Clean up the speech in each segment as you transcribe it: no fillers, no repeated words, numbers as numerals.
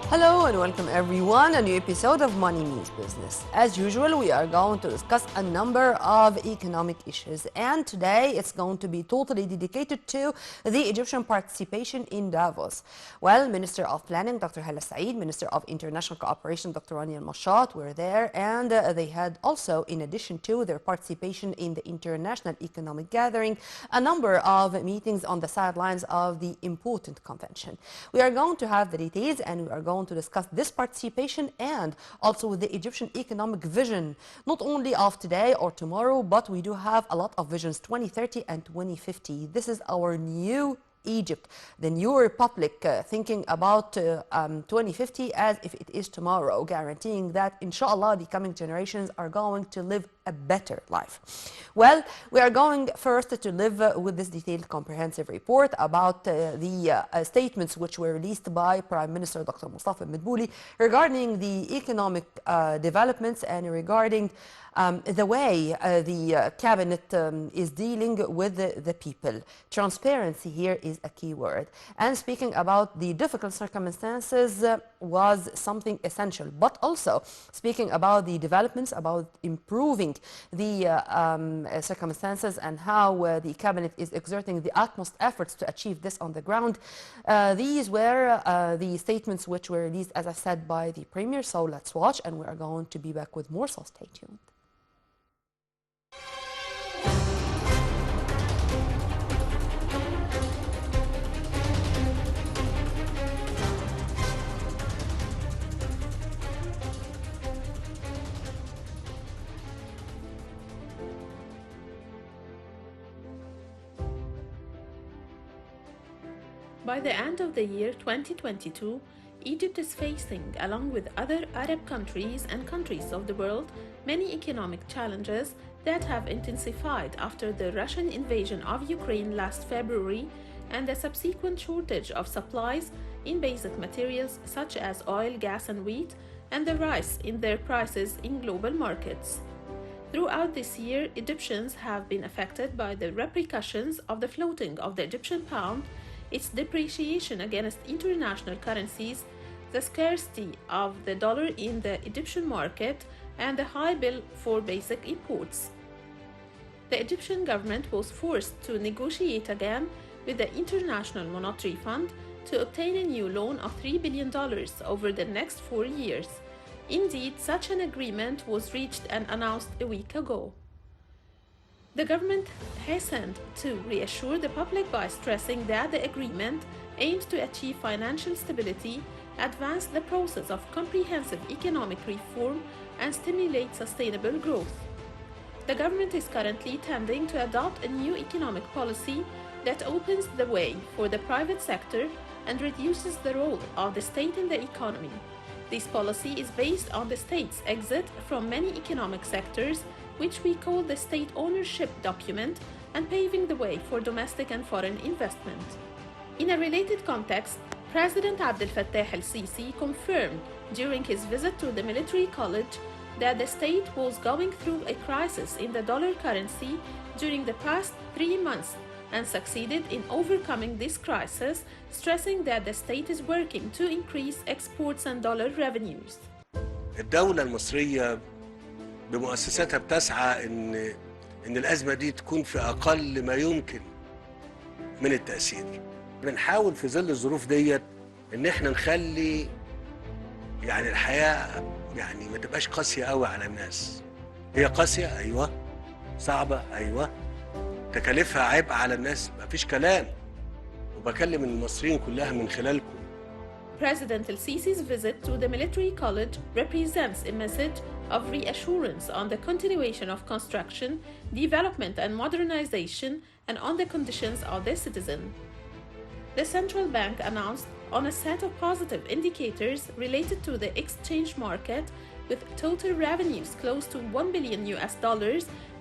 Hello and welcome everyone, a new episode of Money Means Business. As usual, we are going to discuss a number of economic issues, and today it's going to be totally dedicated to the Egyptian participation in Davos. Well, Minister of Planning, Dr. Hala Saeed, Minister of International Cooperation, Dr. Rani Al-Mashat were there, and they had also, in addition to their participation in the International Economic Gathering, a number of meetings on the sidelines of the important convention. We are going to have the details, and we are going to discuss this participation and also the Egyptian economic vision, not only of today or tomorrow, but we do have a lot of visions, 2030 and 2050. This is our new Egypt, the new republic, thinking about 2050 as if it is tomorrow, guaranteeing that, inshallah, the coming generations are going to live a better life. Well, we are going first to live with this detailed comprehensive report about the statements which were released by Prime Minister Dr. Mustafa Madbouli regarding the economic developments and regarding the way the cabinet is dealing with the people. Transparency here is a key word. And speaking about the difficult circumstances was something essential, but also speaking about the developments, about improving the circumstances and how the cabinet is exerting the utmost efforts to achieve this on the ground. These were the statements which were released, as I said, by the Premier. So let's watch, and we are going to be back with more, so stay tuned. By the end of the year 2022, Egypt is facing, along with other Arab countries and countries of the world, many economic challenges that have intensified after the Russian invasion of Ukraine last February and the subsequent shortage of supplies in basic materials such as oil, gas, and wheat, and the rise in their prices in global markets. Throughout this year, Egyptians have been affected by the repercussions of the floating of the Egyptian pound, its depreciation against international currencies, the scarcity of the dollar in the Egyptian market, and the high bill for basic imports. The Egyptian government was forced to negotiate again with the International Monetary Fund to obtain a new loan of $3 billion over the next 4 years. Indeed, such an agreement was reached and announced a week ago. The government hastened to reassure the public by stressing that the agreement aims to achieve financial stability, advance the process of comprehensive economic reform, and stimulate sustainable growth. The government is currently tending to adopt a new economic policy that opens the way for the private sector and reduces the role of the state in the economy. This policy is based on the state's exit from many economic sectors, which we call the State Ownership Document, and paving the way for domestic and foreign investment. In a related context, President Abdel Fattah el-Sisi confirmed during his visit to the military college that the state was going through a crisis in the dollar currency during the past 3 months and succeeded in overcoming this crisis, stressing that the state is working to increase exports and dollar revenues. الدولة المصرية بمؤسساتها بتسعى إن الأزمة دي تكون في أقل ما يمكن من التأثير. بنحاول في ظل الظروف ديت إن إحنا نخلي يعني الحياة يعني ما تبقاش قاسية قوي على الناس. هي قاسية أيوة، صعبة أيوة، تكاليفها عبء على الناس مفيش كلام، وبكلم المصريين كلها من خلالكم. President el-Sisi's visit to the military college represents a message of reassurance on the continuation of construction, development and modernization, and on the conditions of the citizen. The central bank announced on a set of positive indicators related to the exchange market, with total revenues close to $1 billion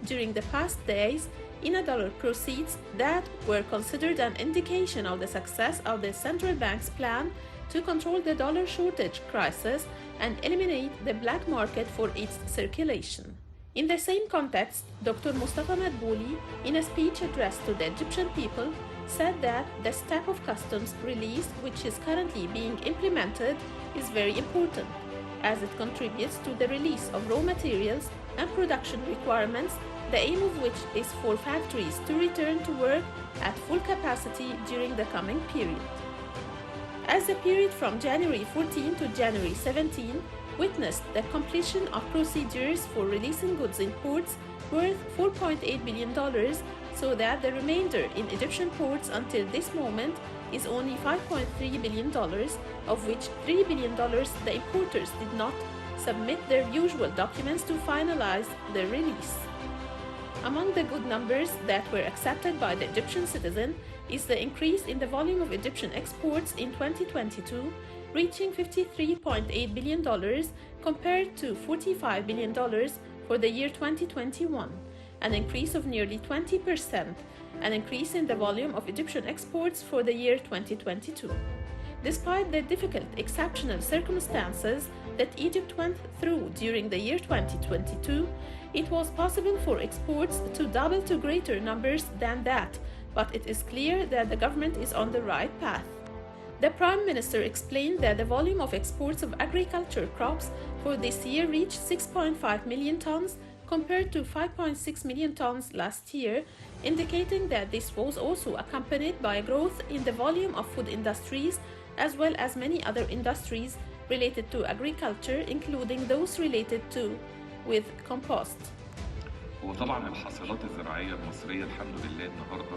during the past days in a dollar proceeds that were considered an indication of the success of the central bank's plan to control the dollar shortage crisis and eliminate the black market for its circulation. In the same context, Dr. Mustafa Madbouli, in a speech addressed to the Egyptian people, said that the step of customs release, which is currently being implemented, is very important, as it contributes to the release of raw materials and production requirements, the aim of which is for factories to return to work at full capacity during the coming period. As the period from January 14 to January 17 witnessed the completion of procedures for releasing goods in ports worth $4.8 billion, so that the remainder in Egyptian ports until this moment is only $5.3 billion, of which $3 billion the importers did not submit their usual documents to finalize the release. Among the good numbers that were accepted by the Egyptian citizen is the increase in the volume of Egyptian exports in 2022, reaching $53.8 billion compared to $45 billion for the year 2021, an increase of nearly 20%, an increase in the volume of Egyptian exports for the year 2022. Despite the difficult exceptional circumstances that Egypt went through during the year 2022, it was possible for exports to double to greater numbers than that, but it is clear that the government is on the right path. The Prime Minister explained that the volume of exports of agriculture crops for this year reached 6.5 million tons compared to 5.6 million tons last year, indicating that this was also accompanied by a growth in the volume of food industries as well as many other industries related to agriculture, including those related to with compost. وطبعا الحاصلات الزراعية المصرية الحمد لله النهاردة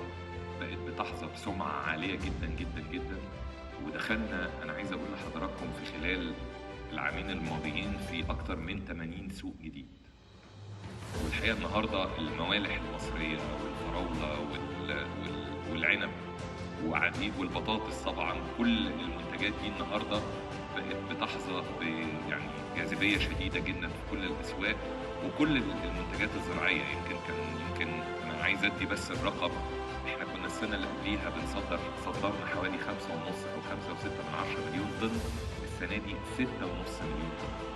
بقت بتحظى بسمعة عالية جدا جدا جدا، ودخلنا أنا عايز أقول لحضراتكم في خلال العامين الماضيين في أكتر من 80 سوق جديد. والحقيقة النهاردة الموالح المصرية والفراولة والعنب وعديد والبطاطس طبعا كل المنتجات دي النهاردة بقت بتحظى يعني جاذبية شديدة جدا في كل الأسواق وكل المنتجات الزراعية. يمكن أنا عايز أدي بس الرقم، إحنا كنا السنة اللي قبليها صدرنا حوالي 5.5 أو 5.6 مليون طن، السنة دي 6.5 مليون طن.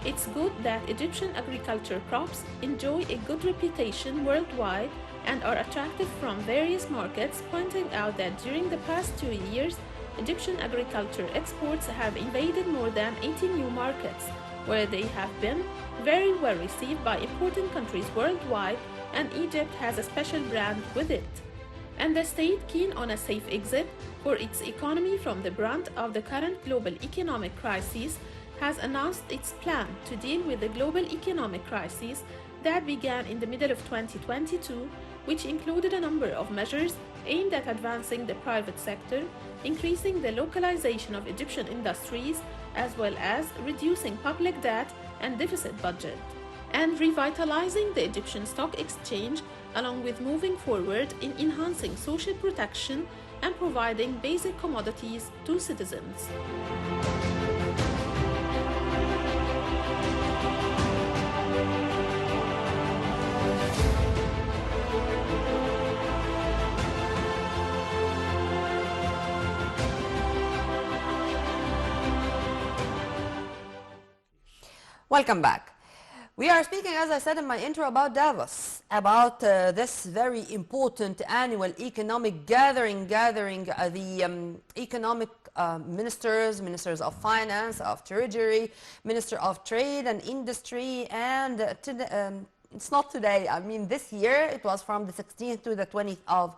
It's good that Egyptian agriculture crops enjoy a good reputation worldwide and are attractive from various markets, pointing out that during the past 2 years, Egyptian agriculture exports have invaded more than 80 new markets, where they have been very well received by important countries worldwide, and Egypt has a special brand with it. And the state, keen on a safe exit for its economy from the brunt of the current global economic crisis, has announced its plan to deal with the global economic crisis that began in the middle of 2022, which included a number of measures aimed at advancing the private sector, increasing the localization of Egyptian industries, as well as reducing public debt and deficit budget, and revitalizing the Egyptian stock exchange, along with moving forward in enhancing social protection and providing basic commodities to citizens. Welcome back. We are speaking, as I said in my intro, about Davos, about this very important annual economic gathering the economic ministers of finance, of treasury, minister of trade and industry, and it's not today, I mean this year, it was from the 16th to the 20th of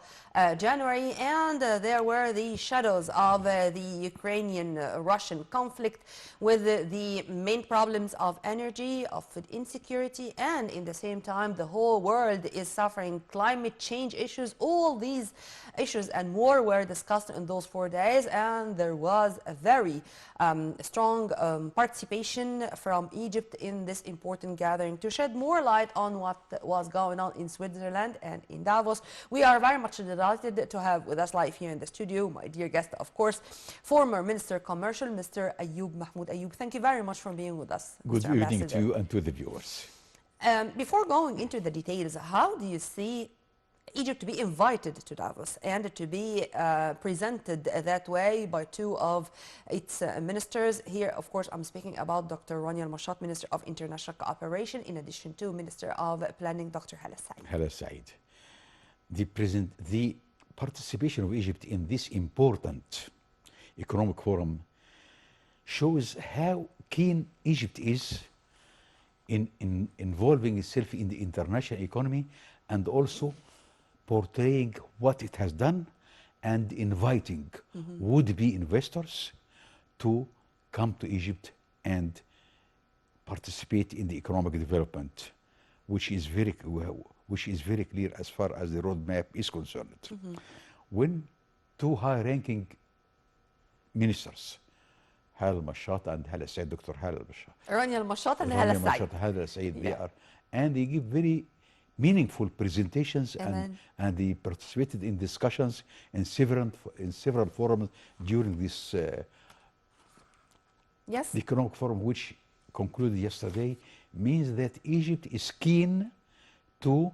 January, and there were the shadows of the Ukrainian-Russian conflict with the main problems of energy, of food insecurity, and in the same time the whole world is suffering climate change issues. All these issues and more were discussed in those 4 days, and there was a very strong participation from Egypt in this important gathering. To shed more light on what was going on in Switzerland and in Davos, we are very much delighted to have with us live here in the studio my dear guest, of course, former Minister Commercial, Mr. Ayoub, Mahmoud Ayoub. Thank you very much for being with us. Good Mr. evening Ambassador. to you and to the viewers. Before going into the details, how do you see Egypt to be invited to Davos and to be presented that way by two of its ministers? Here, of course, I'm speaking about Dr. Rania Al-Mashat, Minister of International Cooperation, in addition to Minister of Planning, Dr. Hala Said. Hala Said. The participation of Egypt in this important economic forum shows how keen Egypt is in involving itself in the international economy, and also portraying what it has done and inviting would-be investors to come to Egypt and participate in the economic development, which is very clear as far as the roadmap is concerned. When two high-ranking ministers, Hal Mashat and Hala Said, Dr. Hal Mashat, Rania Al-Mashat and Hala Said. Hala Said, they Yeah. are, and they give very meaningful presentations, Amen. and they participated in discussions in several forums during this Yes. the economic forum, which concluded yesterday, means that Egypt is keen to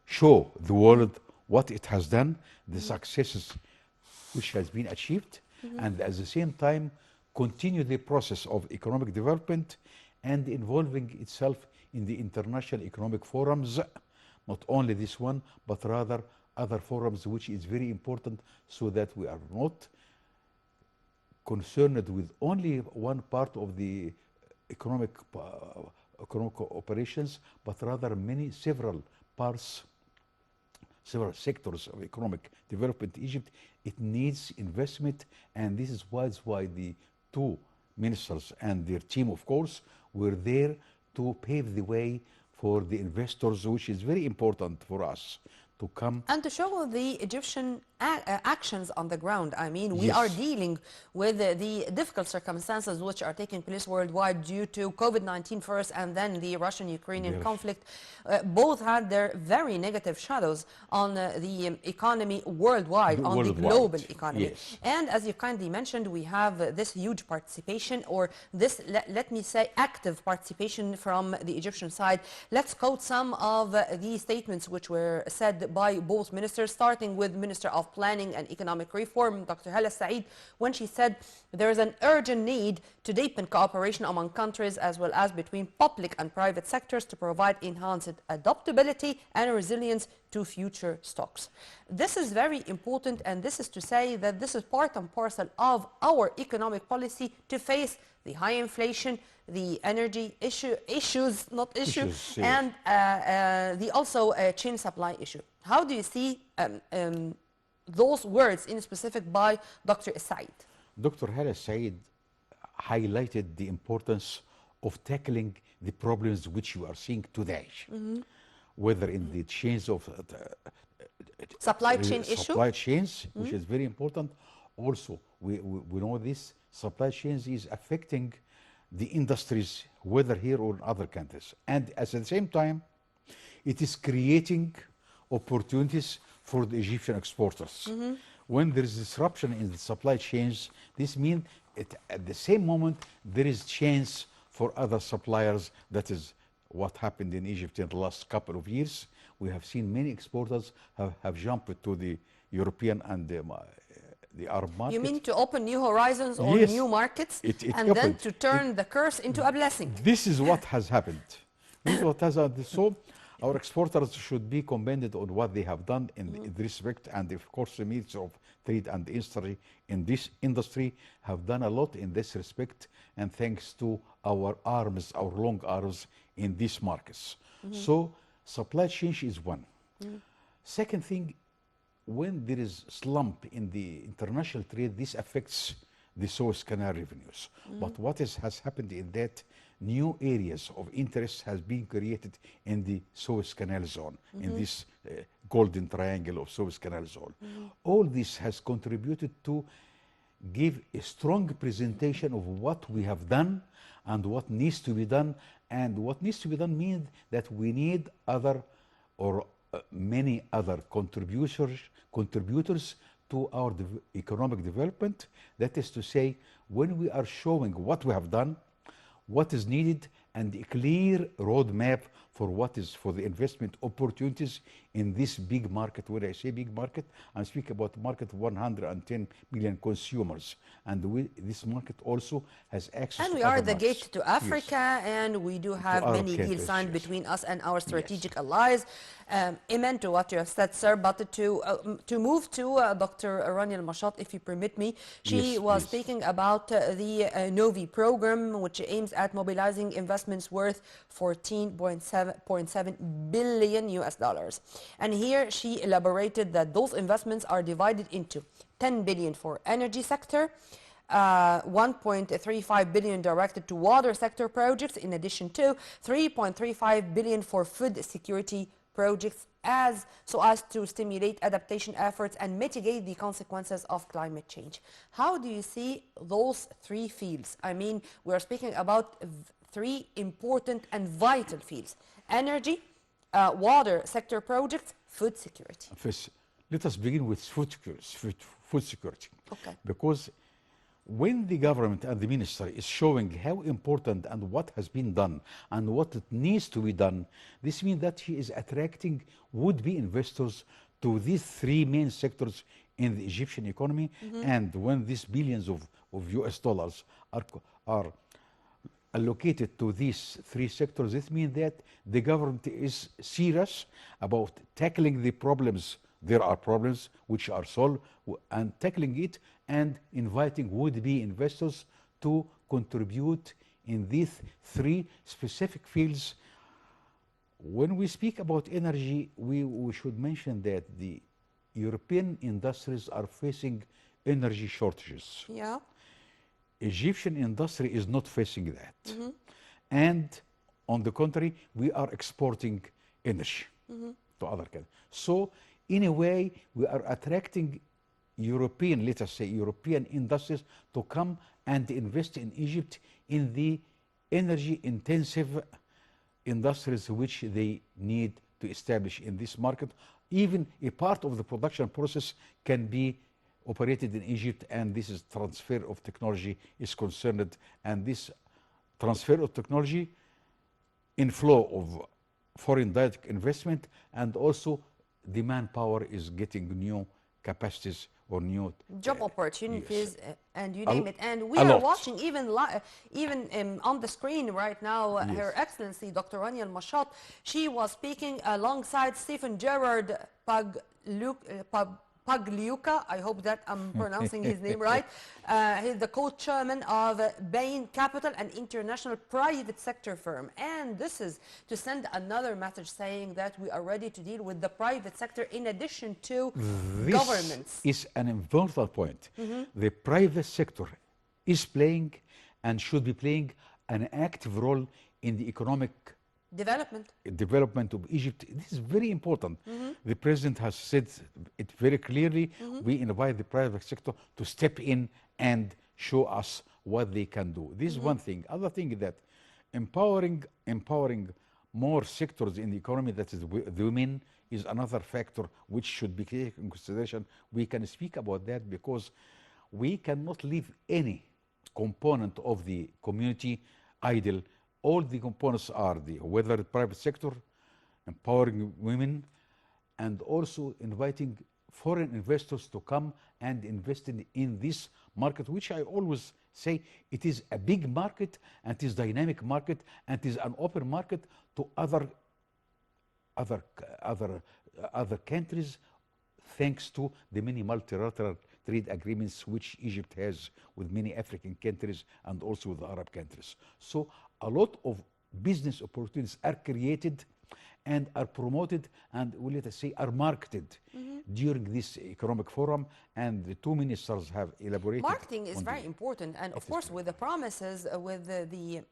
show the world what it has done, the successes which has been achieved, and at the same time continue the process of economic development and involving itself in the international economic forums, not only this one, but rather other forums, which is very important, so that we are not concerned with only one part of the economic operations, but rather several parts, several sectors of economic development in Egypt. It needs investment, and this is why the two ministers and their team, of course, were there to pave the way for the investors, which is very important for us to come. And to show the Egyptian actions on the ground. I mean, we are Yes. dealing with the difficult circumstances which are taking place worldwide due to COVID-19 first, and then the Russian-Ukrainian Yes. conflict. Both had their very negative shadows on the economy worldwide, on the Worldwide. global economy. Yes. And as you kindly mentioned, we have this huge participation, or this, let me say, active participation from the Egyptian side. Let's quote some of the statements which were said by both ministers, starting with Minister of Planning and Economic Reform, Dr. Hala Said, when she said there is an urgent need to deepen cooperation among countries as well as between public and private sectors to provide enhanced adaptability and resilience to future shocks. This is very important, and this is to say that this is part and parcel of our economic policy to face the high inflation, the energy issues, Issues, yes. and the also chain supply issue. How do you see those words in specific by Dr. Said? Dr. Hala Said highlighted the importance of tackling the problems which you are seeing today, whether in the chains of Supply chain issue? supply chains, which is very important. Also, we know this supply chains is affecting the industries, whether here or in other countries. And at the same time, it is creating opportunities for the Egyptian exporters. When there is disruption in the supply chains, this means at the same moment there is chance for other suppliers. That is what happened in Egypt in the last couple of years. We have seen many exporters have jumped to the European and the Arab market. You mean to open new horizons or Yes. new markets, It and then opened. to turn the curse into a blessing? This is what has happened. This is what has happened. So our exporters should be commended on what they have done in this respect, and of course the Ministry of Trade and Industry in this industry have done a lot in this respect, and thanks to our arms, our long arms in these markets. So supply chain is one. Second thing, when there is slump in the international trade, this affects the Suez Canal revenues. But what has happened in that, new areas of interest has been created in the Suez Canal zone, in this golden triangle of Suez Canal zone. All this has contributed to give a strong presentation of what we have done and what needs to be done. And what needs to be done means that we need other or many other contributors to our economic development. That is to say, when we are showing what we have done, what is needed, and a clear roadmap for what is for the investment opportunities in this big market. When I say big market, I speak about market of 110 million consumers, and this market also has access And to we other are the markets. gate to Yes, Africa, and we do have Arab many deals countries, signed yes. between us and our Yes. strategic allies. Amen to what you have said, sir. But to move to Dr. Rania Al-Mashat, if you permit me, she Yes, was please. speaking about the Novi program, which aims at mobilizing investments worth 14.7 billion US dollars. And here she elaborated that those investments are divided into 10 billion for energy sector, 1.35 billion directed to water sector projects, in addition to 3.35 billion for food security projects, so as to stimulate adaptation efforts and mitigate the consequences of climate change. How do you see those three fields? I mean, we are speaking about three important and vital fields: energy, water sector projects, food security. First, let us begin with food security. Okay. Because when the government and the minister is showing how important and what has been done and what it needs to be done, this means that he is attracting would-be investors to these three main sectors in the Egyptian economy. And when these billions of US dollars are allocated to these three sectors, this means that the government is serious about tackling the problems. There are problems which are solved, and tackling it and inviting would-be investors to contribute in these three specific fields. When we speak about energy, we should mention that the European industries are facing energy shortages. Yeah. Egyptian industry is not facing that. And on the contrary, we are exporting energy to other countries. So in a way, we are attracting European, let us say European industries to come and invest in Egypt in the energy intensive industries which they need to establish in this market. Even a part of the production process can be operated in Egypt, and this is transfer of technology is concerned, and this transfer of technology, inflow of foreign direct investment, and also the manpower is getting new capacities or new job opportunities, yes. and you name it. And we A are lot. watching even on the screen right now, Her Excellency Dr. Rania Al-Mashat. She was speaking alongside Stephen Gerard Pagliuca. I hope that I'm pronouncing his name right. He's the co-chairman of Bain Capital, an international private sector firm. And this is to send another message saying that we are ready to deal with the private sector in addition to governments. This is an important point. The private sector is playing and should be playing an active role in the economic development of Egypt. This is very important. The president has said it very clearly. We invite the private sector to step in and show us what they can do. This is one thing. Other thing is that empowering more sectors in the economy, that is the women, is another factor which should be taken in consideration. We can speak about that because we cannot leave any component of the community idle. All the components are whether the private sector, empowering women, and also inviting foreign investors to come and invest in this market, which I always say it is a big market, and it is dynamic market, and it is an open market to other countries, thanks to the many multilateral trade agreements which Egypt has with many African countries and also with the Arab countries. So a lot of business opportunities are created and are promoted and, well, let us say, are marketed during this economic forum, and the two ministers have elaborated. Marketing is very important, and of course with the promises, with the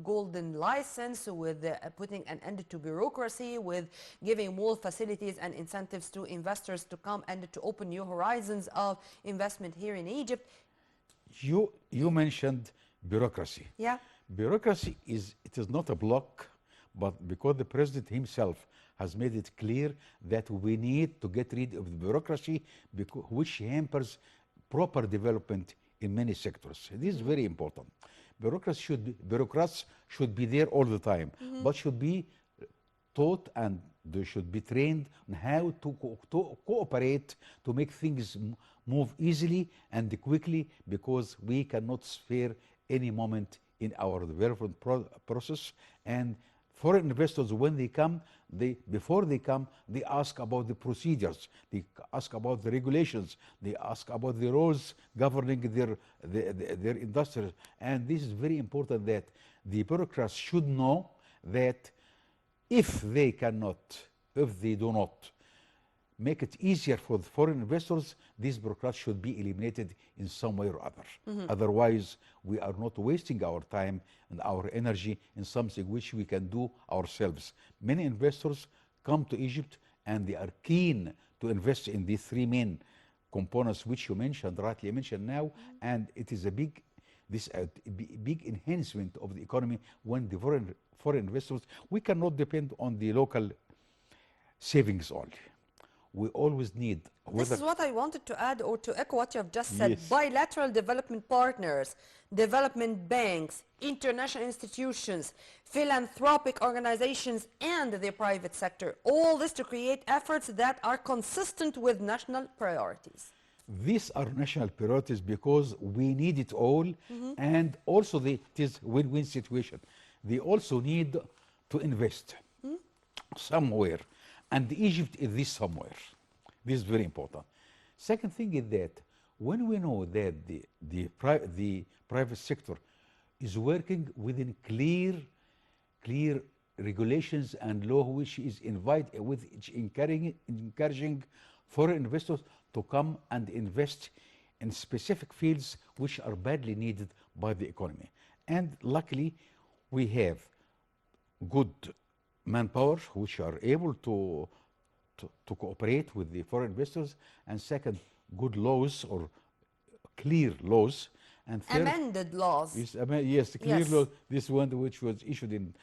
golden license, with putting an end to bureaucracy, with giving more facilities and incentives to investors to come and to open new horizons of investment here in Egypt. You mentioned bureaucracy. Yeah. Bureaucracy is not a block, but because the president himself has made it clear that we need to get rid of the bureaucracy, which hampers proper development in many sectors. This is very important. Bureaucrats should be there all the time, but should be taught and they should be trained on how to cooperate to make things move easily and quickly, because we cannot spare any moment in our development process. And foreign investors, when they come, before they come, they ask about the procedures, they ask about the regulations, they ask about the rules governing their industries. And this is very important, that the bureaucrats should know that if they do not make it easier for the foreign investors, these bureaucrats should be eliminated in some way or other. Otherwise, we are not wasting our time and our energy in something which we can do ourselves. Many investors come to Egypt and they are keen to invest in these three main components which you mentioned, rightly mentioned now, and it is a big enhancement of the economy when the foreign investors, we cannot depend on the local savings only. We always need, this is what I wanted to add, or to echo what you have just said. Yes. Bilateral development partners, development banks, international institutions, philanthropic organizations, and the private sector. All this to create efforts that are consistent with national priorities. These are national priorities because we need it all, and also it is win-win situation. They also need to invest somewhere, and Egypt is this somewhere. This is very important. Second thing is that when we know that the private sector is working within clear regulations and law, which is encouraging foreign investors to come and invest in specific fields which are badly needed by the economy. And luckily, we have good manpower which are able to cooperate with the foreign investors, and second, good laws or clear laws, and third, Amended laws. yes, clear Yes. law, this one which was issued in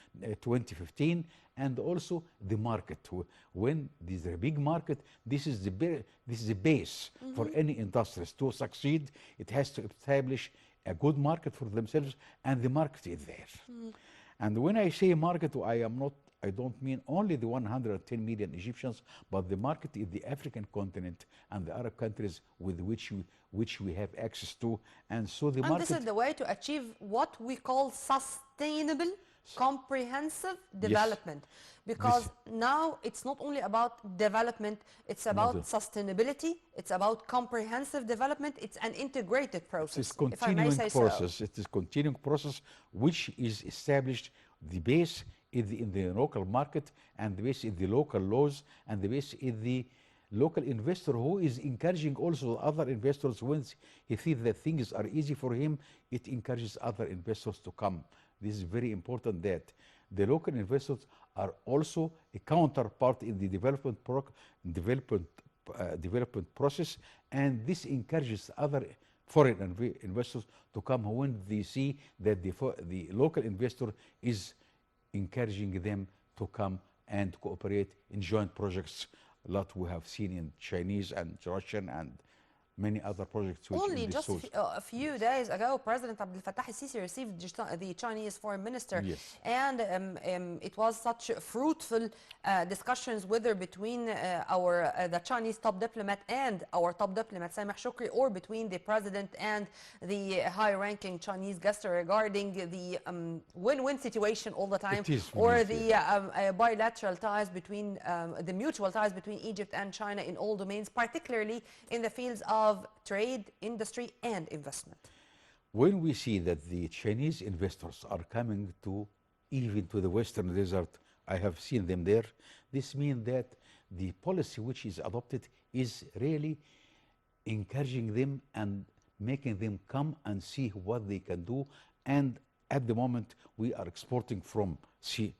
2015, and also the market. When there's a big market, this is the base for any industries to succeed. It has to establish a good market for themselves, and the market is there. And when I say market, I don't mean only the 110 million Egyptians, but the market is the African continent and the Arab countries with which we have access to. And so the And market... this is the way to achieve what we call sustainable, comprehensive development. Because now it's not only about development, it's about sustainability, it's about comprehensive development, it's an integrated process, It's if I may say process. so. It is continuing process which is established, the base in the local market, and the base in the local laws, and the base in the local investor who is encouraging also other investors. Once he sees that things are easy for him, it encourages other investors to come. This is very important, that the local investors are also a counterpart in the development process, and this encourages other foreign investors to come when they see that the local investor is encouraging them to come and cooperate in joint projects, a lot we have seen in Chinese and Russian and many other projects. Only just a few days ago, President Abdel Fattah al-Sisi received the Chinese foreign minister, Yes. and it was such fruitful discussions, whether between the Chinese top diplomat and our top diplomat Sameh Shukri, or between the president and the high-ranking Chinese guest, regarding the win-win situation all the time, It is or win-win, the bilateral ties between the mutual ties between Egypt and China in all domains, particularly in the fields of trade, industry, and investment. When we see that the Chinese investors are coming even to the Western Desert, I have seen them there, this means that the policy which is adopted is really encouraging them and making them come and see what they can do. And at the moment, we are exporting from sea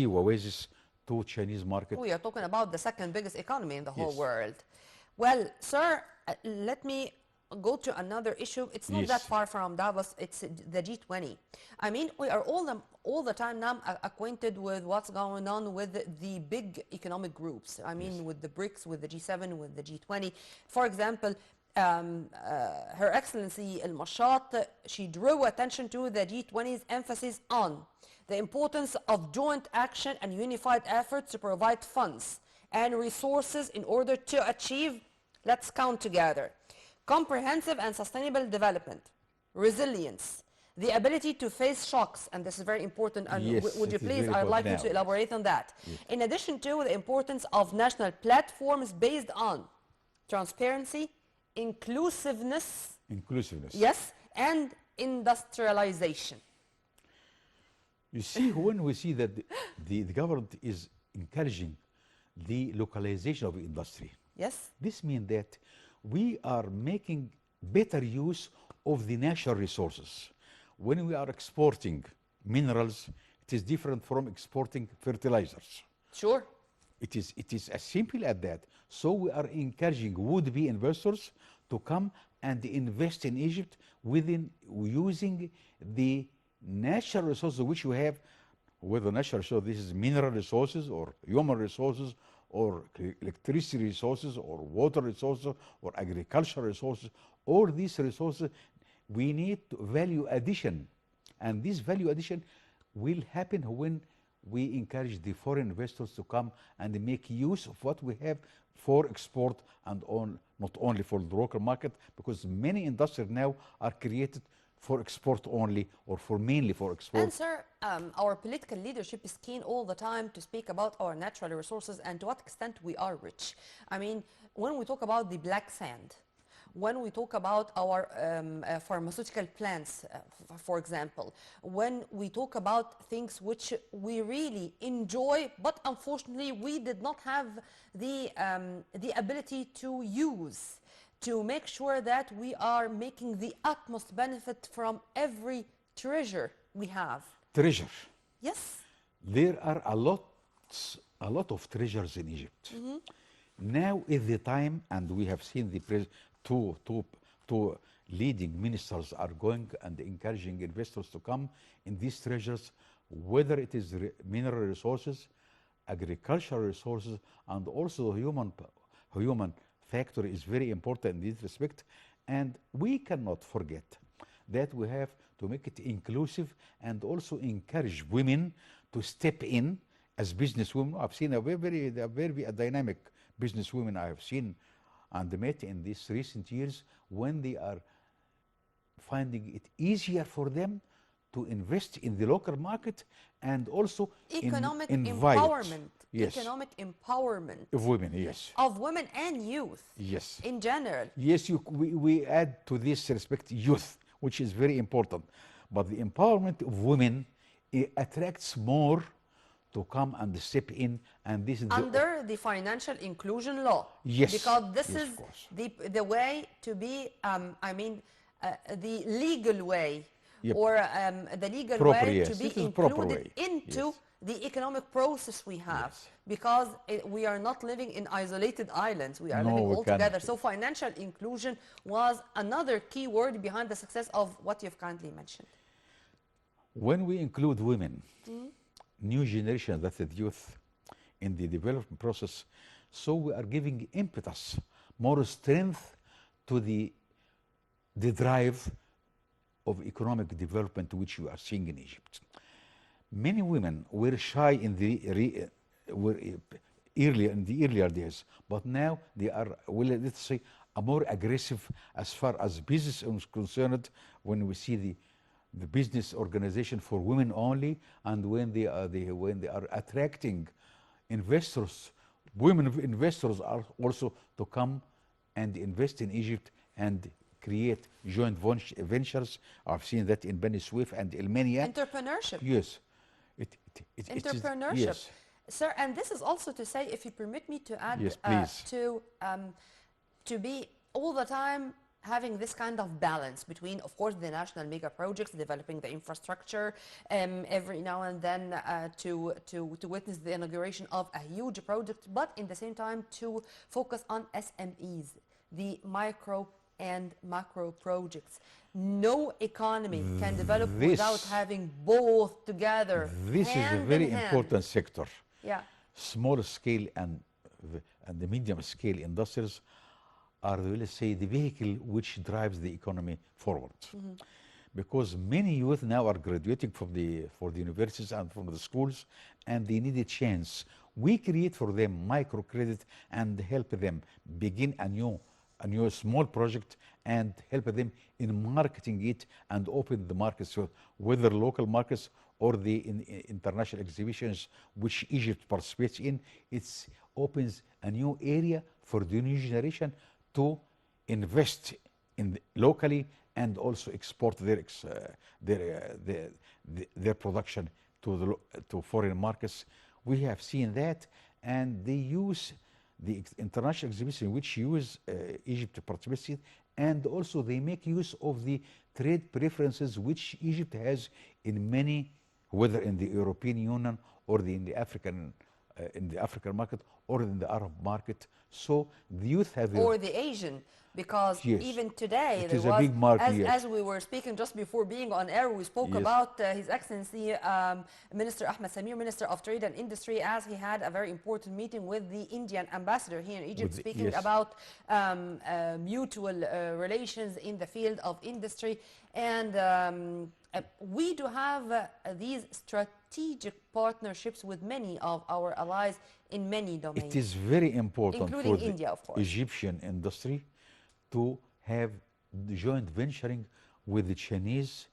oasis to Chinese market. We are talking about the second biggest economy in the whole Yes. world. Well, sir, let me go to another issue. It's not that Yes. far from Davos. It's the G20. I mean, we are all the time now acquainted with what's going on with the big economic groups. I mean, with the BRICS, with the G7, with the G20. For example, Her Excellency Al Mashat, she drew attention to the G20's emphasis on the importance of joint action and unified efforts to provide funds and resources in order to achieve, let's count together, comprehensive and sustainable development, resilience, the ability to face shocks, and this is very important, and Yes, would you it is please, very I'd like you important to now. elaborate on that. Yes. In addition to the importance of national platforms based on transparency, inclusiveness, yes, and industrialization. You see, when we see that the government is encouraging the localization of industry, Yes, this means that we are making better use of the natural resources. When we are exporting minerals, it is different from exporting fertilizers. sure. It is as simple as that. So we are encouraging would-be investors to come and invest in Egypt within using the natural resources which we have, whether natural resources, this is mineral resources or human resources or electricity resources or water resources or agricultural resources. All these resources, we need value addition. And this value addition will happen when we encourage the foreign investors to come and make use of what we have for export and not only for the local market, because many industries now are created for export only or for mainly for export. And sir, our political leadership is keen all the time to speak about our natural resources and to what extent we are rich. I mean, when we talk about the black sand, when we talk about our pharmaceutical plants, for example, when we talk about things which we really enjoy, but unfortunately we did not have the ability to use, to make sure that we are making the utmost benefit from every treasure we have. Treasure. Yes. There are a lot of treasures in Egypt. Now is the time, and we have seen the two leading ministers are going and encouraging investors to come in these treasures, whether it is mineral resources, agricultural resources, and also human factor is very important in this respect. And we cannot forget that we have to make it inclusive and also encourage women to step in as businesswomen. I've seen a very dynamic businesswomen I have seen and met in these recent years when they are finding it easier for them to invest in the local market and also Economic invite empowerment. Yes. Economic empowerment Of women, yes. of women and youth. Yes. In general. Yes, we add to this respect youth, which is very important. But the empowerment of women, it attracts more to come and step in, and this is Under the financial inclusion law. Yes. Because this Yes, is of course. the way to be, the legal way, Yep. or the legal Proper, way yes. to be This is proper included way. into Yes. the economic process we have. Yes. Because we are not living in isolated islands, we are No, living we all together. cannot. So financial inclusion was another key word behind the success of what you've kindly mentioned. When we include women, new generation, that's the youth, in the development process, so we are giving impetus, more strength to the drive of economic development which we are seeing in Egypt. Many women were shy in the earlier days, but now they are, well, let's say, more aggressive as far as business is concerned. When we see the business organization for women only, and when they are attracting investors, women investors are also to come and invest in Egypt and create joint ventures. I've seen that in Beni Suef and Elmenia. Entrepreneurship. Yes. It is- Entrepreneurship. yes. Sir, and this is also to say, if you permit me to add, Yes, please. to be all the time having this kind of balance between, of course, the national mega projects, developing the infrastructure, every now and then to witness the inauguration of a huge project, but in the same time to focus on SMEs, the micro and macro projects. No economy can develop without having both together. This is a hand very in hand. important sector. Yeah. Small scale and the medium scale industries are, let's say, the vehicle which drives the economy forward. Because many youth now are graduating from for the universities and from the schools, and they need a chance. We create for them microcredit and help them begin a new small project and help them in marketing it and open the markets, so whether local markets or the international exhibitions which Egypt participates in. It opens a new area for the new generation to invest in locally and also export their production to foreign markets. We have seen that, and they use the international exhibition which use Egypt to participate, and also they make use of the trade preferences which Egypt has in many, whether in the European Union or in the African market or in the Arab market. So the youth have or the Asian, because Yes. even today It there is a was, big market, yes. as we were speaking just before being on air, we spoke Yes. about His Excellency Minister Ahmed Samir, Minister of Trade and Industry, as he had a very important meeting with the Indian ambassador here in Egypt, speaking yes. about mutual relations in the field of industry. And we do have these strategic partnerships with many of our allies in many domains. It is very important Including for the India, of course. Egyptian industry to have the joint venturing with the Chinese,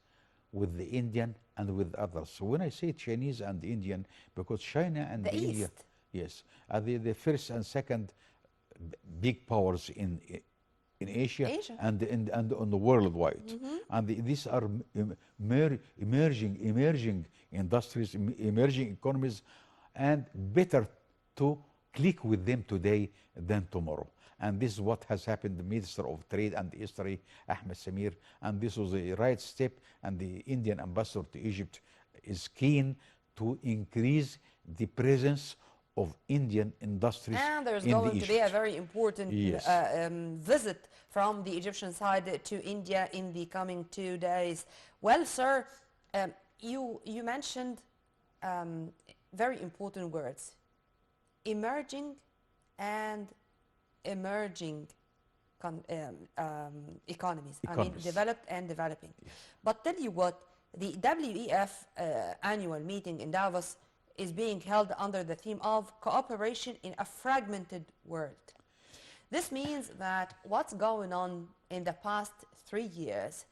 with the Indian, and with others. So when I say Chinese and Indian, because China and The India, East. yes, are the first and second big powers in Asia, Asia. and on the worldwide. And these are emerging industries, emerging economies, and better to click with them today than tomorrow. And this is what has happened. The Minister of Trade and Industry, Ahmed Samir, and this was the right step, and the Indian ambassador to Egypt is keen to increase the presence of Indian industries And there's in going the to be a Egypt. very important Yes. visit from the Egyptian side to India in the coming 2 days. Well, sir, you mentioned very important words: emerging and emerging economies. I mean, Economies. developed and developing. But tell you what, the WEF annual meeting in Davos is being held under the theme of cooperation in a fragmented world. This means that what's going on in the past 3 years,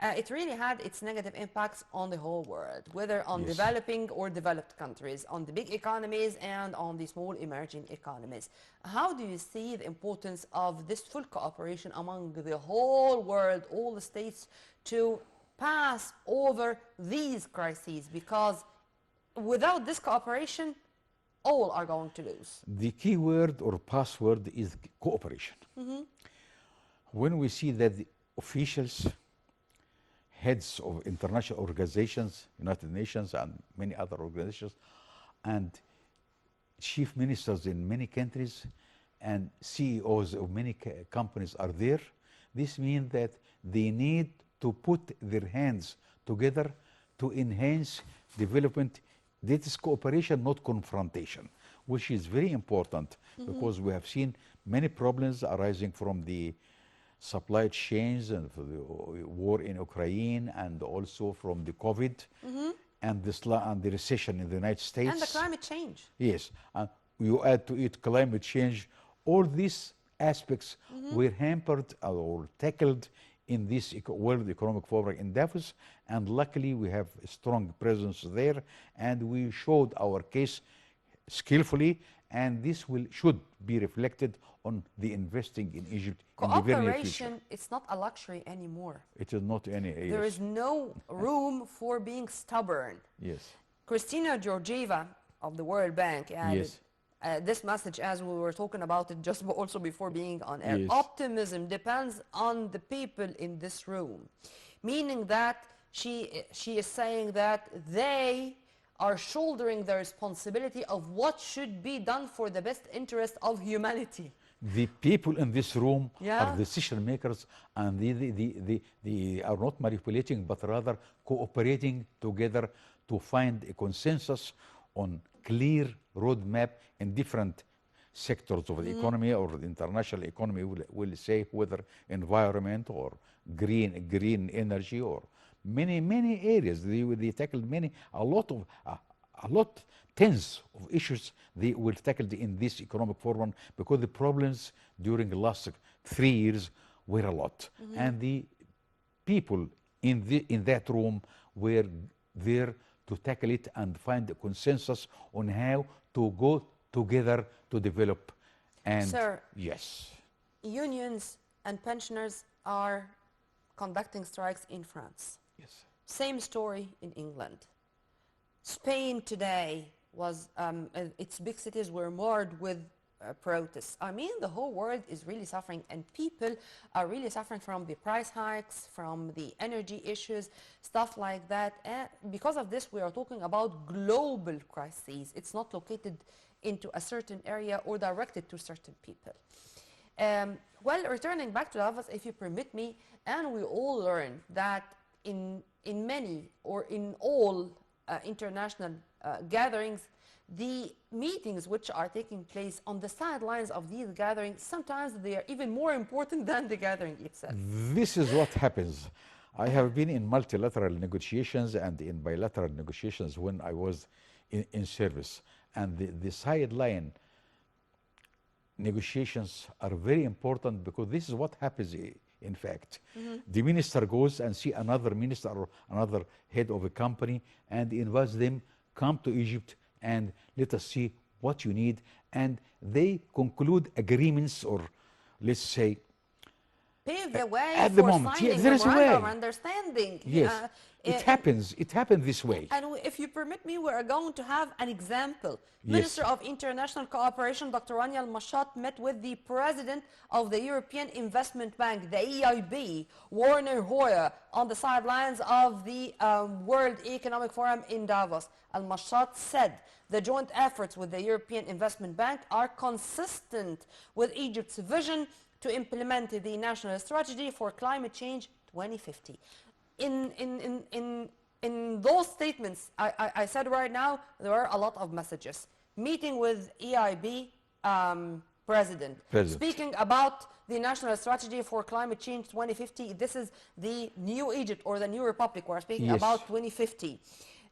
it really had its negative impacts on the whole world, whether on Yes. developing or developed countries, on the big economies and on the small emerging economies. How do you see the importance of this full cooperation among the whole world, all the states, to pass over these crises? Because without this cooperation, all are going to lose. The key word or password is cooperation. When we see that the officials, heads of international organizations, United Nations and many other organizations, and chief ministers in many countries and CEOs of many companies are there, this means that they need to put their hands together to enhance development. That is cooperation, not confrontation, which is very important because we have seen many problems arising from the supply chains and for the war in Ukraine, and also from the COVID and the recession in the United States. And the climate change. Yes, and you add to it climate change. All these aspects were hampered or tackled in this World Economic Forum in Davos, and luckily we have a strong presence there, and we showed our case skillfully, and this should be reflected on the investing in Egypt in the very near future. Cooperation, it's not a luxury anymore. It is not any. There is no room for being stubborn. Yes. Christina Georgieva of the World Bank added Yes. This message, as we were talking about it just also before being on air. Yes. Optimism depends on the people in this room, meaning that she is saying that they are shouldering the responsibility of what should be done for the best interest of humanity. The people in this room Yeah. are decision makers, and they are not manipulating, but rather cooperating together to find a consensus on clear roadmap in different sectors of the economy or the international economy will say, whether environment or green energy or many areas. They tackled a lot tens of issues they will tackle in this economic forum, because the problems during the last 3 years were a lot, and the people in that room were there to tackle it and find a consensus on how to go together to develop. And Sir, yes, unions and pensioners are conducting strikes in France. yes, Same story in England. Spain today was, its big cities were marred with protests. I mean, the whole world is really suffering, and people are really suffering from the price hikes, from the energy issues, stuff like that. And because of this, we are talking about global crises. It's not located into a certain area or directed to certain people. Well, returning back to Davos, if you permit me, and we all learn that in many or in all international gatherings, the meetings which are taking place on the sidelines of these gatherings, sometimes they are even more important than the gathering itself. this is what happens. I have been in multilateral negotiations and in bilateral negotiations when I was in service, and the sideline negotiations are very important, because this is what happens. In fact, the minister goes and see another minister or another head of a company and invites them, come to Egypt and let us see what you need, and they conclude agreements, or let's say Pave the way at the for moment. signing Yes, there is a memorandum way. of understanding. Yes, it happens. It happened this way. And if you permit me, we are going to have an example. Yes. Minister of International Cooperation, Dr. Rania Al-Mashat, met with the President of the European Investment Bank, the EIB, Werner Hoyer, on the sidelines of the World Economic Forum in Davos. Al-Mashat said the joint efforts with the European Investment Bank are consistent with Egypt's vision to implement the National Strategy for Climate Change 2050. In those statements, I said right now, there are a lot of messages. Meeting with EIB president, speaking about the National Strategy for Climate Change 2050. This is the new Egypt or the new Republic. We're speaking about 2050.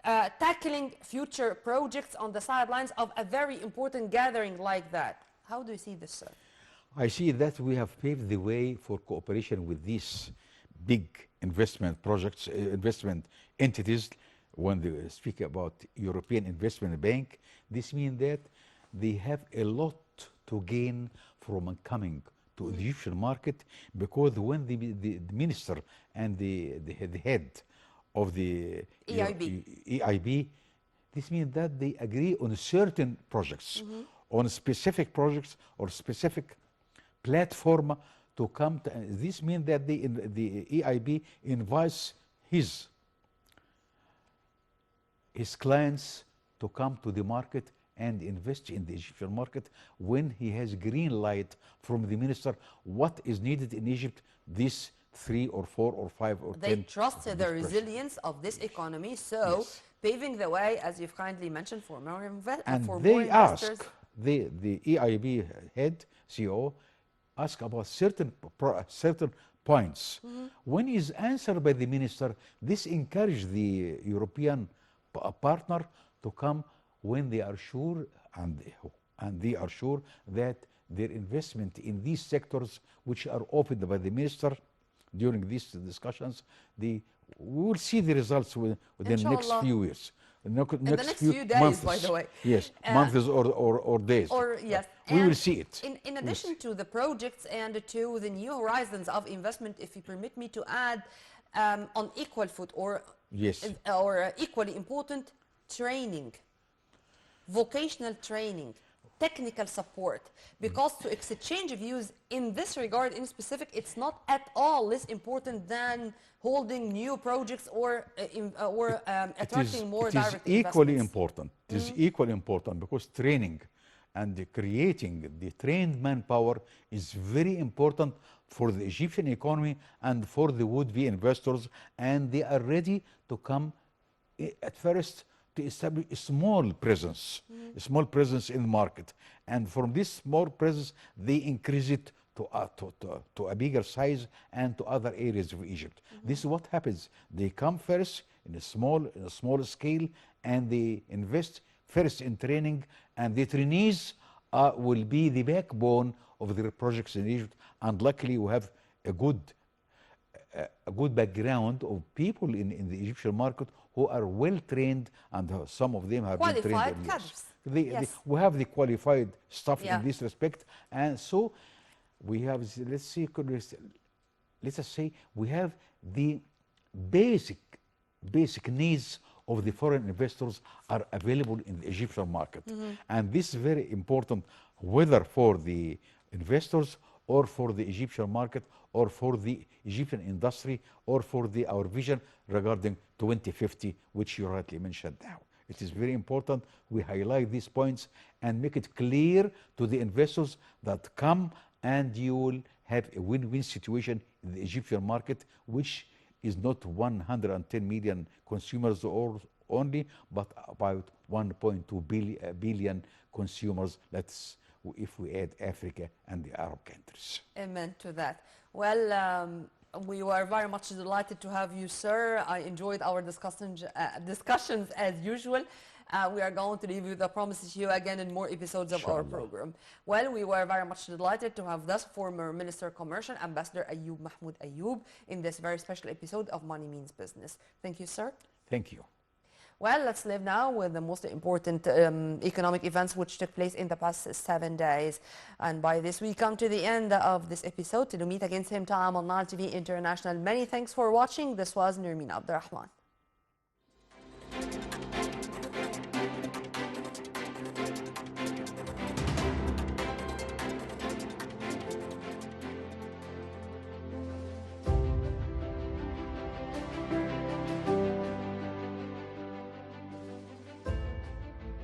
Tackling future projects on the sidelines of a very important gathering like that. How do you see this, sir? I see that we have paved the way for cooperation with these big investment projects, investment entities. When they speak about European Investment Bank, this means that they have a lot to gain from coming to the Egyptian market, because when the minister and the head of the EIB, this means that they agree on certain projects, on specific projects or specific platform to come to. This means that the EIB invites his clients to come to the market and invest in the Egyptian market when he has green light from the minister what is needed in Egypt, this 3 or 4 or 5 or 10. They trust the resilience of this economy, so paving the way, as you've kindly mentioned, for more investors. And they ask, the EIB head, CEO, ask about certain points. When is answered by the minister, this encourage the European partner to come when they are sure, and they are sure that their investment in these sectors, which are opened by the minister during these discussions, we will see the results within the next few years. In the next few days, months, by the way. Yes, months or days. Or yes, we will see it. In addition to the projects and to the new horizons of investment, if you permit me to add, on equal foot or equally important, training, vocational training, technical support, because to exchange views in this regard in specific, it's not at all less important than holding new projects or attracting more direct investments. It is equally important. It is equally important, because training and creating the trained manpower is very important for the Egyptian economy and for the would-be investors, and they are ready to come at first to establish a small presence in the market. And from this small presence, they increase it to a bigger size and to other areas of Egypt. This is what happens. They come first in a small scale, and they invest first in training, and the trainees will be the backbone of their projects in Egypt. And luckily, we have a good background of people in the Egyptian market who are well trained, and some of them have been trained Qualified earlier. cadres. Yes. We have the qualified staff Yeah. in this respect, and so we have, let us say, we have the basic needs of the foreign investors are available in the Egyptian market. And this is very important, whether for the investors or for the Egyptian market or for the Egyptian industry or for our vision regarding 2050, which you rightly mentioned now. It is very important we highlight these points and make it clear to the investors that come, and you will have a win-win situation in the Egyptian market, which is not 110 million consumers or only, but about 1.2 billion consumers. That's if we add Africa and the Arab countries. Amen to that. Well, we were very much delighted to have you, sir. I enjoyed our discussions as usual. We are going to leave you the promises to you again in more episodes of our program. Well, we were very much delighted to have thus former Minister of Commerce, Ambassador Mahmoud Ayoub, in this very special episode of Money Means Business. Thank you, sir. Thank you. Well, let's live now with the most important economic events which took place in the past 7 days. And by this, we come to the end of this episode. Till we meet again same time on Nile TV International. Many thanks for watching. This was Nurmeen Abdurrahman.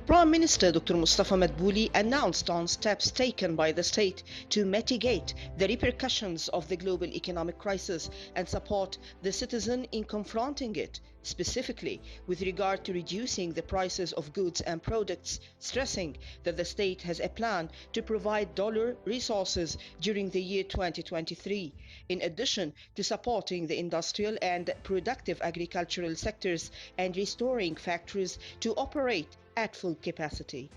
Prime Minister Dr. Mustafa Madbouli announced on steps taken by the state to mitigate the repercussions of the global economic crisis and support the citizen in confronting it, specifically with regard to reducing the prices of goods and products, stressing that the state has a plan to provide dollar resources during the year 2023, in addition to supporting the industrial and productive agricultural sectors and restoring factories to operate at full capacity.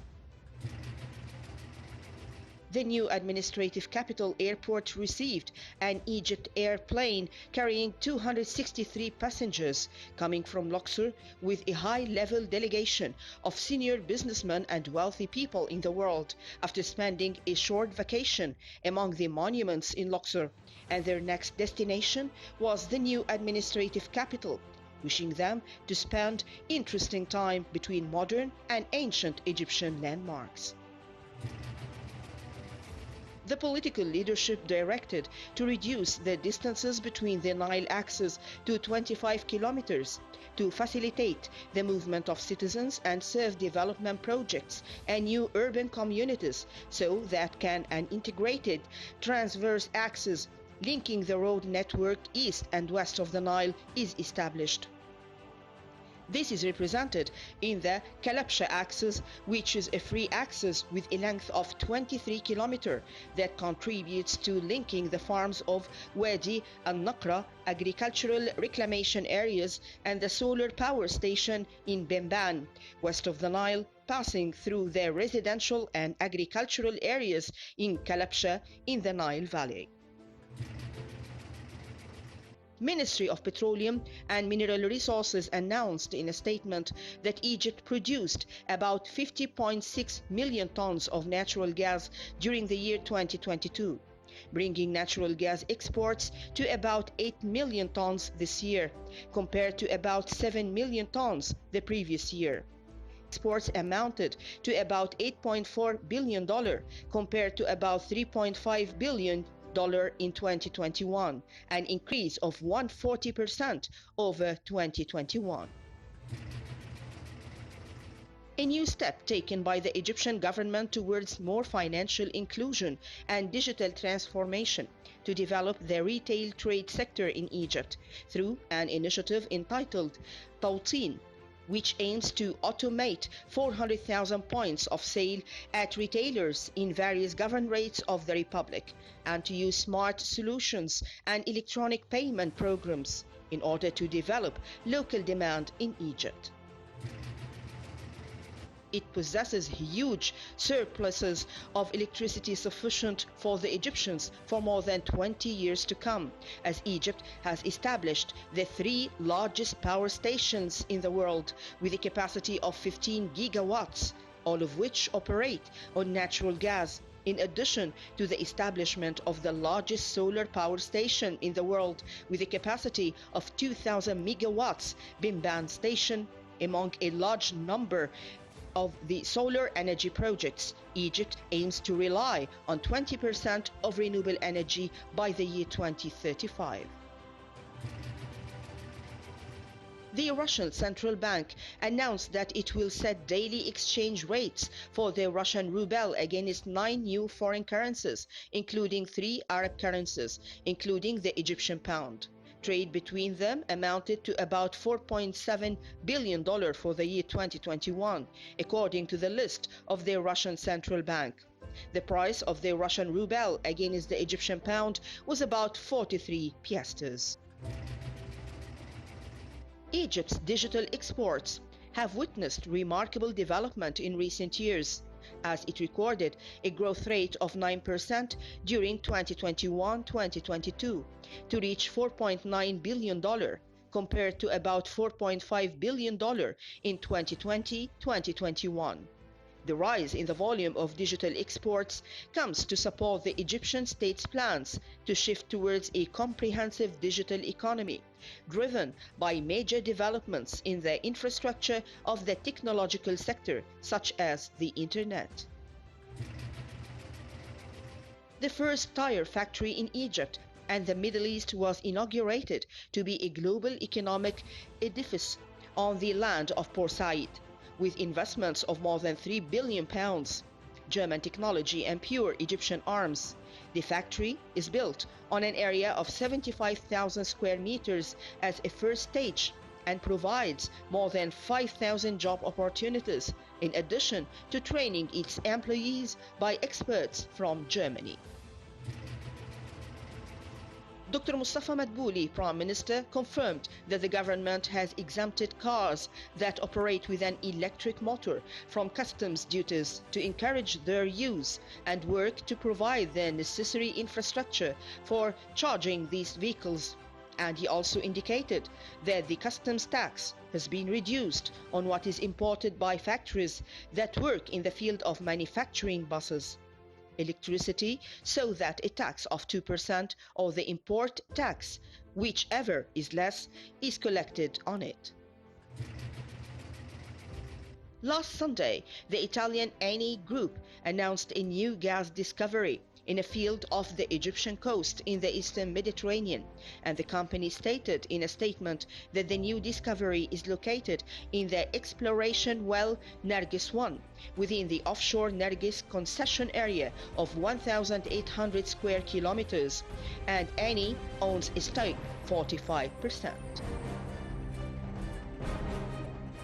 The new administrative capital airport received an Egypt airplane carrying 263 passengers coming from Luxor, with a high-level delegation of senior businessmen and wealthy people in the world after spending a short vacation among the monuments in Luxor, and their next destination was the new administrative capital, wishing them to spend interesting time between modern and ancient Egyptian landmarks. The political leadership directed to reduce the distances between the Nile axes to 25 kilometers to facilitate the movement of citizens and serve development projects and new urban communities, so that an integrated transverse axis linking the road network east and west of the Nile is established. This is represented in the Kalabsha axis, which is a free axis with a length of 23 kilometers that contributes to linking the farms of Wadi al-Naqra, agricultural reclamation areas, and the solar power station in Bemban, west of the Nile, passing through the residential and agricultural areas in Kalabsha in the Nile Valley. Ministry of Petroleum and Mineral Resources announced in a statement that Egypt produced about 50.6 million tons of natural gas during the year 2022, bringing natural gas exports to about 8 million tons this year, compared to about 7 million tons the previous year. Exports amounted to about $8.4 billion, compared to about $3.5 billion in 2021, an increase of 140% over 2021. A new step taken by the Egyptian government towards more financial inclusion and digital transformation to develop the retail trade sector in Egypt through an initiative entitled Tawtin, which aims to automate 400,000 points of sale at retailers in various governorates of the Republic, and to use smart solutions and electronic payment programs in order to develop local demand in Egypt. It possesses huge surpluses of electricity sufficient for the Egyptians for more than 20 years to come, as Egypt has established the 3 largest power stations in the world with a capacity of 15 gigawatts, all of which operate on natural gas, in addition to the establishment of the largest solar power station in the world with a capacity of 2,000 megawatts, Bimban Station, among a large number of the solar energy projects. Egypt aims to rely on 20% of renewable energy by the year 2035. The Russian Central Bank announced that it will set daily exchange rates for the Russian ruble against 9 new foreign currencies, including 3 Arab currencies, including the Egyptian pound. Trade between them amounted to about $4.7 billion for the year 2021, according to the list of the Russian Central Bank. The price of the Russian ruble against the Egyptian pound was about 43 piastres. Egypt's digital exports have witnessed remarkable development in recent years, as it recorded a growth rate of 9% during 2021-2022 to reach $4.9 billion, compared to about $4.5 billion in 2020-2021. The rise in the volume of digital exports comes to support the Egyptian state's plans to shift towards a comprehensive digital economy, driven by major developments in the infrastructure of the technological sector, such as the Internet. The first tire factory in Egypt and the Middle East was inaugurated to be a global economic edifice on the land of Port Said, with investments of more than £3 billion, German technology and pure Egyptian arms. The factory is built on an area of 75,000 square meters as a first stage and provides more than 5,000 job opportunities, in addition to training its employees by experts from Germany. Dr. Mustafa Madbouli, Prime Minister, confirmed that the government has exempted cars that operate with an electric motor from customs duties to encourage their use and work to provide the necessary infrastructure for charging these vehicles. And he also indicated that the customs tax has been reduced on what is imported by factories that work in the field of manufacturing buses. Electricity, so that a tax of 2% or the import tax, whichever is less, is collected on it. Last Sunday, the Italian Eni Group announced a new gas discovery in a field off the Egyptian coast in the eastern Mediterranean, and the company stated in a statement that the new discovery is located in the exploration well Nergis 1 within the offshore Nergis concession area of 1,800 square kilometers, and Eni owns a stake 45%.